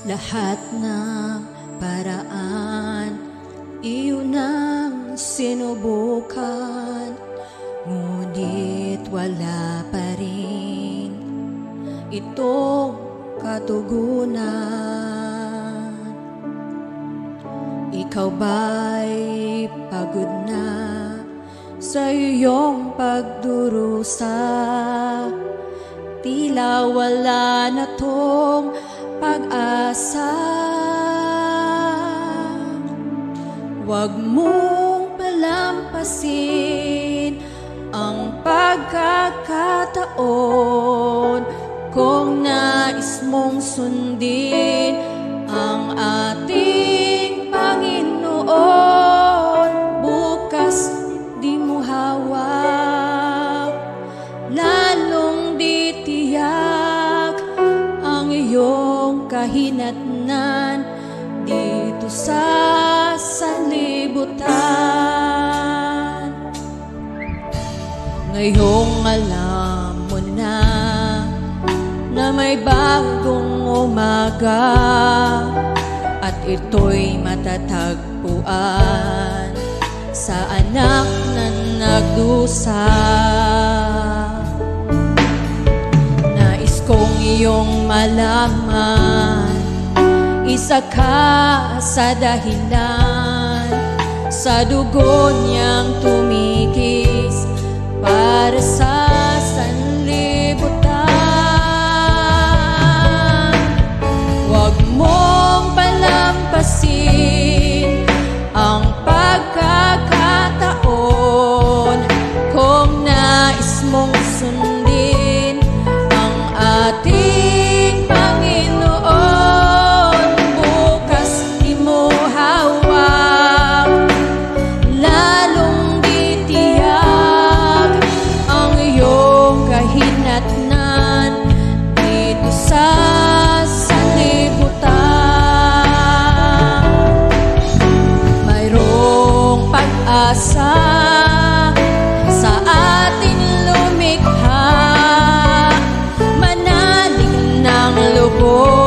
Lahat ng paraan iyon ang sinubukan, ngunit wala pa rin itong katugunan. Ikaw ba'y pagod na sa iyong pagdurusa? Tila wala na tong pag-asa. Huwag mong palampasin ang pagkakataon kung nais mong sundin ang ating Panginoon. Bukas di mo hawak, lalong di tiyak ang iyong kahinatnan dito sa sanlibutan. Ngayong alam mo na may bagong umaga, at ito'y matatagpuan sa anak na nagdusa. Nais kong iyong malaman, isa ka sa dahilan sa dugo niyang tumikis para sa sanlibutan. Huwag mong palampasin ang pagkakataon kung nais mong sundin ang ating Panginoon. Bukas di mo hawak, lalong di tiyak ang iyong kahinatnan dito sa sanlibutan. Mayroong pag-asa sa ating lumikha, manalig ng lubos